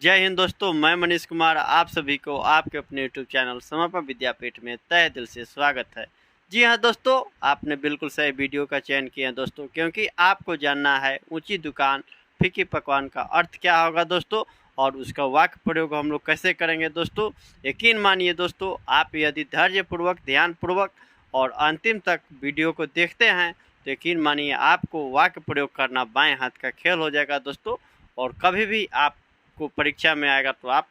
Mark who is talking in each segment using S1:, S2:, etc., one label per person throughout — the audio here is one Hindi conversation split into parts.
S1: जय हिंद दोस्तों, मैं मनीष कुमार आप सभी को आपके अपने यूट्यूब चैनल समर्पण विद्यापीठ में तहे दिल से स्वागत है। जी हाँ दोस्तों, आपने बिल्कुल सही वीडियो का चयन किया है दोस्तों, क्योंकि आपको जानना है ऊंची दुकान फीकी पकवान का अर्थ क्या होगा दोस्तों, और उसका वाक्य प्रयोग हम लोग कैसे करेंगे दोस्तों। यकीन मानिए दोस्तों, आप यदि धैर्यपूर्वक, ध्यानपूर्वक और अंतिम तक वीडियो को देखते हैं तो यकीन मानिए आपको वाक्य प्रयोग करना बाएं हाथ का खेल हो जाएगा दोस्तों। और कभी भी आप को परीक्षा में आएगा तो आप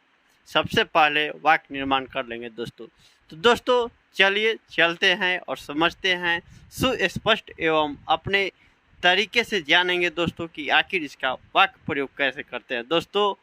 S1: सबसे पहले वाक्य निर्माण कर लेंगे दोस्तों। तो दोस्तों चलिए चलते हैं और समझते हैं, सुस्पष्ट एवं अपने तरीके से जानेंगे दोस्तों कि आखिर इसका वाक्य प्रयोग कैसे करते हैं दोस्तों।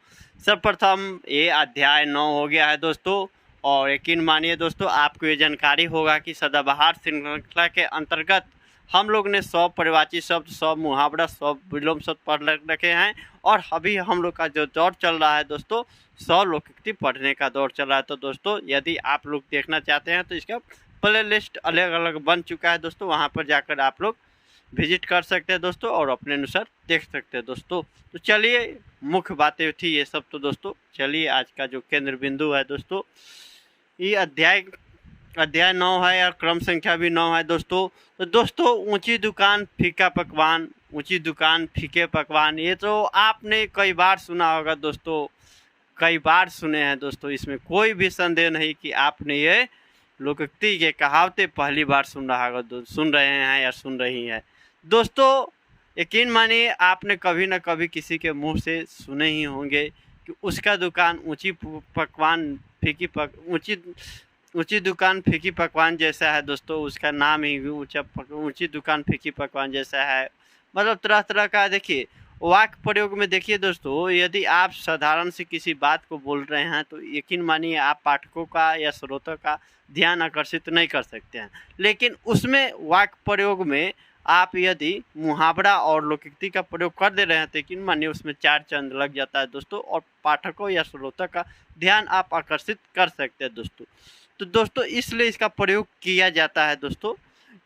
S1: सर्वप्रथम ये अध्याय 9 हो गया है दोस्तों, और यकीन मानिए दोस्तों आपको ये जानकारी होगा कि सदाबहार श्रृंखला के अंतर्गत हम लोग ने 100 परिवाची शब्द, 100 मुहावरा, 100 विलोम शब्द पढ़ रखे हैं। और अभी हम लोग का जो दौर चल रहा है दोस्तों, 100 लोकोक्ति पढ़ने का दौर चल रहा है। तो दोस्तों यदि आप लोग देखना चाहते हैं तो इसका प्ले लिस्ट अलग अलग बन चुका है दोस्तों, वहां पर जाकर आप लोग विजिट कर सकते हैं दोस्तों और अपने अनुसार देख सकते हैं दोस्तों। तो चलिए, मुख्य बातें थी ये सब। तो दोस्तों चलिए, आज का जो केंद्र बिंदु है दोस्तों, ये अध्याय 9 है और क्रम संख्या भी 9 है दोस्तों। तो दोस्तों ऊंची दुकान फीका पकवान, ऊंची दुकान फीके पकवान, ये तो आपने कई बार सुना होगा दोस्तों, कई बार सुने हैं दोस्तों। इसमें कोई भी संदेह नहीं कि आपने ये लोकोक्ति के कहावतें पहली बार सुन रहे हैं या सुन रही हैं दोस्तों। यकीन मानिए आपने कभी ना कभी किसी के मुंह से सुने ही होंगे कि उसका दुकान ऊंची दुकान फीकी पकवान जैसा है दोस्तों। उसका नाम ही ऊंची दुकान फीकी पकवान जैसा है। मतलब तरह तरह का देखिए वाक्य प्रयोग में देखिए दोस्तों, यदि आप साधारण से किसी बात को बोल रहे हैं तो यकीन मानिए आप पाठकों का या श्रोता का ध्यान आकर्षित नहीं कर सकते हैं। लेकिन उसमें वाक्य प्रयोग में आप यदि मुहावरा और लोकोक्ति का प्रयोग कर दे रहे हैं तो यकीन मानिए उसमें 4 चंद लग जाता है दोस्तों, और पाठकों या श्रोता का ध्यान आप आकर्षित कर सकते हैं दोस्तों। तो दोस्तों इसलिए इसका प्रयोग किया जाता है दोस्तों।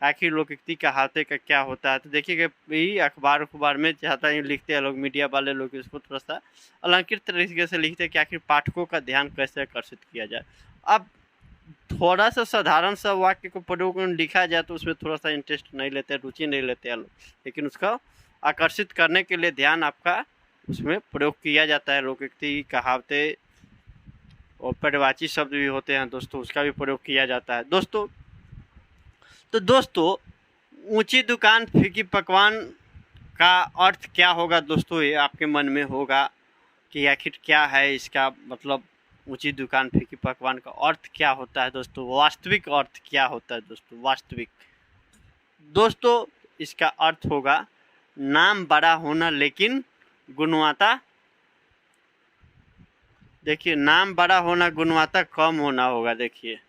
S1: आखिर लोकोक्ति कहावते का क्या होता है तो देखिएगा, यही अखबार में ज़्यादा ही लिखते हैं लोग, मीडिया वाले लोग इसको थोड़ा सा अलंकृत तरीके से लिखते हैं कि आखिर पाठकों का ध्यान कैसे आकर्षित किया जाए। अब थोड़ा सा साधारण सा वाक्य को प्रयोग में लिखा जाए तो उसमें थोड़ा सा इंटरेस्ट नहीं लेते, रुचि नहीं लेते हैं लोग, लेकिन उसका आकर्षित करने के लिए ध्यान आपका उसमें प्रयोग किया जाता है। लोकोक्ति कहावतें और परिवाची शब्द भी होते हैं दोस्तों, उसका भी प्रयोग किया जाता है दोस्तों। तो दोस्तों ऊंची दुकान फीकी पकवान का अर्थ क्या होगा दोस्तों, ये आपके मन में होगा कि आखिर क्या है इसका मतलब। ऊंची दुकान फीकी पकवान का अर्थ क्या होता है दोस्तों, वास्तविक अर्थ क्या होता है दोस्तों, वास्तविक दोस्तों इसका अर्थ होगा नाम बड़ा होना लेकिन गुणवत्ता, देखिए नाम बड़ा होना गुणवत्ता कम होना होगा। देखिए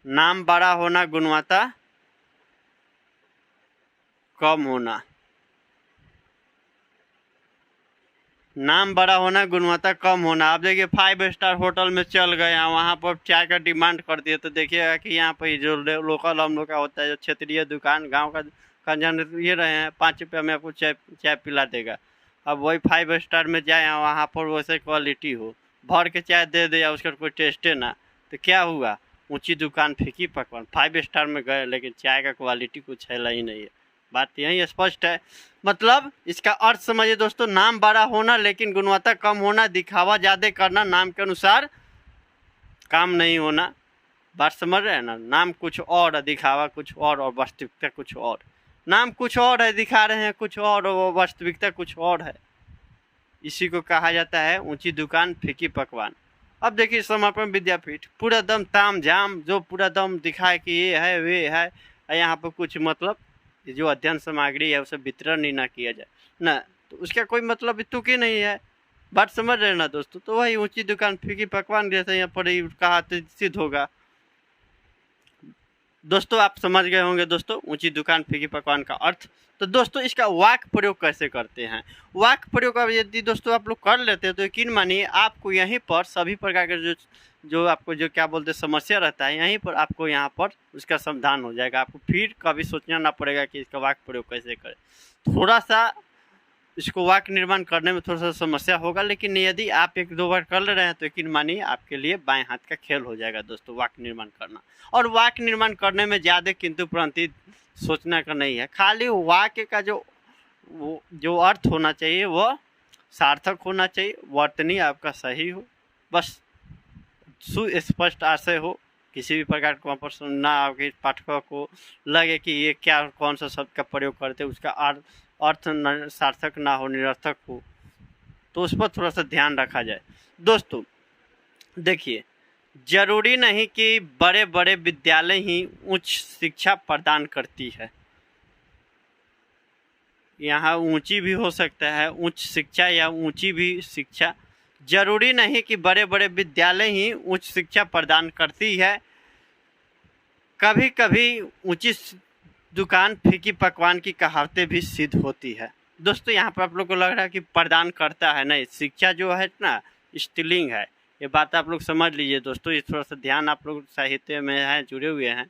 S1: नाम बड़ा होना गुणवत्ता कम होना, नाम बड़ा होना गुणवत्ता कम होना। आप देखिए 5 स्टार होटल में चल गए हैं, वहाँ पर चाय का डिमांड कर दिए तो देखिएगा कि यहाँ पर जो लोकल हम लोग का होता है, जो क्षेत्रीय दुकान गांव का जन ये रहे हैं 5 रुपये में आपको चाय पिला देगा। अब वही 5 स्टार में जाए वहाँ पर वैसे क्वालिटी हो, भर के चाय दे दे या उसका कोई टेस्टे ना, तो क्या हुआ, ऊंची दुकान फीकी पकवान। 5 स्टार में गए लेकिन चाय का क्वालिटी कुछ है ही नहीं है। बात यही स्पष्ट है। मतलब इसका अर्थ समझिए दोस्तों, नाम बड़ा होना लेकिन गुणवत्ता कम होना, दिखावा ज़्यादा करना, नाम के अनुसार काम नहीं होना। बात समझ रहे हैं ना, नाम कुछ और, दिखावा कुछ और वास्तविकता कुछ और। नाम कुछ और है, दिखा रहे हैं कुछ और वास्तविकता कुछ और है। इसी को कहा जाता है ऊंची दुकान फीकी पकवान। अब देखिए समर्पण विद्यापीठ पूरा दम ताम झाम, जो पूरा दम दिखाए कि ये है वे है, यहाँ पर कुछ मतलब जो अध्ययन सामग्री है उसे वितरण ही ना किया जाए ना, तो उसका कोई मतलब तुक ही नहीं है। बात समझ रहे हैं ना दोस्तों। तो वही ऊंची दुकान फीकी पकवान जैसे यहाँ पर कहा तो सिद्ध होगा दोस्तों। आप समझ गए होंगे दोस्तों ऊंची दुकान फीकी पकवान का अर्थ। तो दोस्तों इसका वाक्य प्रयोग कैसे करते हैं, वाक्य प्रयोग अब यदि दोस्तों आप लोग कर लेते हैं तो यकीन मानिए आपको यहीं पर सभी प्रकार के जो आपको जो क्या बोलते समस्या रहता है, यहीं पर आपको यहाँ पर उसका समाधान हो जाएगा। आपको फिर कभी सोचना ना पड़ेगा कि इसका वाक्य प्रयोग कैसे करें। थोड़ा सा इसको वाक्य निर्माण करने में थोड़ा सा समस्या होगा, लेकिन यदि आप एक दो बार कर ले रहे हैं तो यकीन मानिए आपके लिए बाएं हाथ का खेल हो जाएगा दोस्तों वाक्य निर्माण करना। और वाक्य निर्माण करने में ज़्यादा किंतु परंतु सोचना का नहीं है, खाली वाक्य का जो अर्थ होना चाहिए वह सार्थक होना चाहिए, वर्तनी आपका सही हो, बस सुस्पष्ट आशय हो, किसी भी प्रकार का वहाँ पर ना आगे पाठकों को लगे कि ये क्या कौन सा शब्द का प्रयोग करते उसका अर्थ सार्थक ना हो, निरर्थक हो, तो उस पर थोड़ा सा ध्यान रखा जाए। दोस्तों देखिए, जरूरी नहीं कि बड़े बड़े विद्यालय ही उच्च शिक्षा प्रदान करती है, यहाँ ऊंची भी हो सकता है उच्च शिक्षा या ऊंची भी शिक्षा, जरूरी नहीं कि बड़े बड़े विद्यालय ही उच्च शिक्षा प्रदान करती है, कभी कभी ऊंची दुकान फीकी पकवान की कहावतें भी सिद्ध होती है। दोस्तों यहाँ पर आप लोग को लग रहा है कि प्रदान करता है, नहीं, शिक्षा जो है ना स्त्रीलिंग है, ये बात आप लोग समझ लीजिए दोस्तों। ये थोड़ा सा ध्यान आप लोग साहित्य में है जुड़े हुए हैं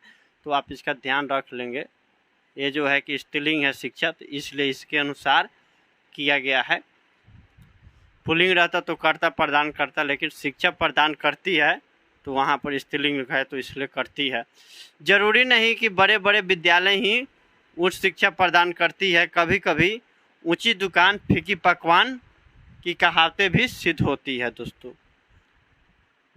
S1: तो आप इसका ध्यान रख लेंगे। ये जो है कि स्त्रीलिंग है शिक्षा, तो इसलिए इसके अनुसार किया गया है। पुल्लिंग रहता तो कर्ता प्रदान करता, लेकिन शिक्षा प्रदान करती है तो वहाँ पर स्त्रीलिंग लिखा है तो इसलिए करती है। जरूरी नहीं कि बड़े बड़े विद्यालय ही उच्च शिक्षा प्रदान करती है, कभी कभी ऊंची दुकान फीकी पकवान की कहावतें भी सिद्ध होती है। दोस्तों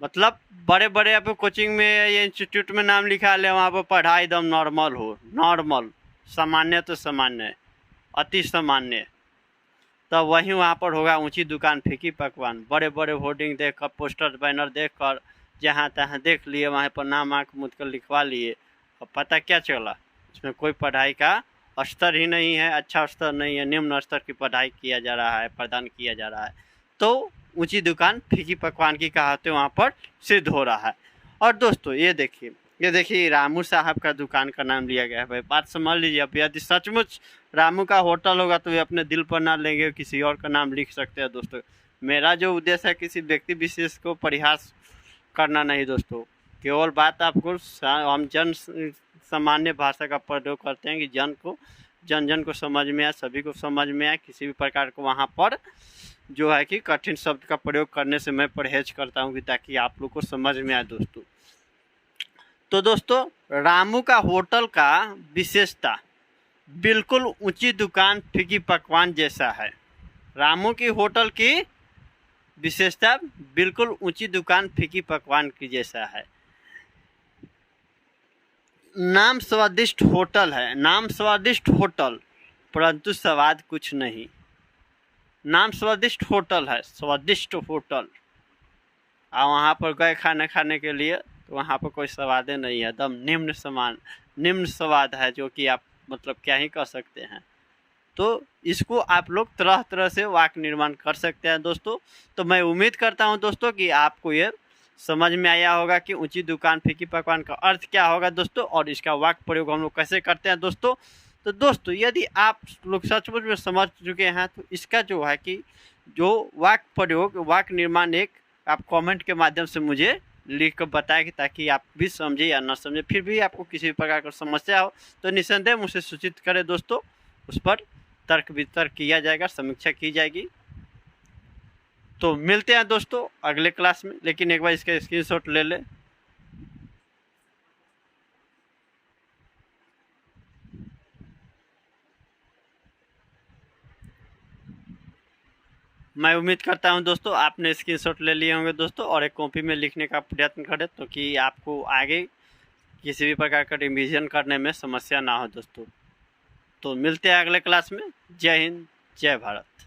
S1: मतलब बड़े बड़े आप कोचिंग में या इंस्टीट्यूट में नाम लिखा ले, वहाँ पर पढ़ाई एकदम नॉर्मल हो, नॉर्मल, सामान्य तो सामान्य, अति सामान्य, तब वहीं वहाँ पर होगा ऊंची दुकान फीकी पकवान। बड़े बड़े होर्डिंग देखकर, पोस्टर बैनर देखकर, जहाँ तहाँ देख लिए, वहाँ पर नाम आँख मूंद कर लिखवा लिए, और पता क्या चला, इसमें कोई पढ़ाई का स्तर ही नहीं है, अच्छा स्तर नहीं है, निम्न स्तर की पढ़ाई किया जा रहा है, प्रदान किया जा रहा है, तो ऊंची दुकान फीकी पकवान की कहावतें वहाँ पर सिद्ध हो रहा है। और दोस्तों ये देखिए रामू साहब का दुकान का नाम लिया गया है। भाई बात समझ लीजिए, अब यदि सचमुच रामू का होटल होगा तो वे अपने दिल पर ना लेंगे, किसी और का नाम लिख सकते हैं। दोस्तों मेरा जो उद्देश्य है किसी व्यक्ति विशेष को परिहास करना नहीं दोस्तों, केवल बात आपको हम जन सामान्य भाषा का प्रयोग करते हैं कि जन को समझ में आए, सभी को समझ में आए, किसी भी प्रकार को वहाँ पर जो है कि कठिन शब्द का प्रयोग करने से मैं परहेज करता हूँ कि ताकि आप लोग को समझ में आए दोस्तों। तो दोस्तों रामू का होटल का विशेषता बिल्कुल ऊंची दुकान फीकी पकवान जैसा है। रामू की होटल की विशेषता बिल्कुल ऊंची दुकान फीकी पकवान की जैसा है। नाम स्वादिष्ट होटल है, नाम स्वादिष्ट होटल, परंतु स्वाद कुछ नहीं। नाम स्वादिष्ट होटल है, स्वादिष्ट होटल, और वहाँ पर गए खाना खाने के लिए तो वहाँ पर कोई स्वाद नहीं है, एकदम निम्न स्वाद है, जो कि आप मतलब क्या ही कह सकते हैं। तो इसको आप लोग तरह तरह से वाक्य निर्माण कर सकते हैं दोस्तों। तो मैं उम्मीद करता हूं दोस्तों कि आपको ये समझ में आया होगा कि ऊंची दुकान फीकी पकवान का अर्थ क्या होगा दोस्तों, और इसका वाक्य प्रयोग हम लोग कैसे करते हैं दोस्तों। तो दोस्तों यदि आप लोग सचमुच में समझ चुके हैं तो इसका जो है कि जो वाक्य प्रयोग, वाक्य निर्माण एक आप कमेंट के माध्यम से मुझे लिख कर बताएं कि ताकि आप भी समझे या ना समझे, फिर भी आपको किसी भी प्रकार की समस्या हो तो निस्संदेह मुझसे सूचित करें दोस्तों, उस पर तर्क वितर्क किया जाएगा, समीक्षा की जाएगी। तो मिलते हैं दोस्तों अगले क्लास में, लेकिन एक बार इसका स्क्रीनशॉट ले ले। मैं उम्मीद करता हूं दोस्तों आपने स्क्रीनशॉट ले लिए होंगे दोस्तों, और एक कॉपी में लिखने का प्रयत्न करें तो कि आपको आगे किसी भी प्रकार का रिवीजन करने में समस्या ना हो दोस्तों। तो मिलते हैं अगले क्लास में। जय हिंद, जय भारत।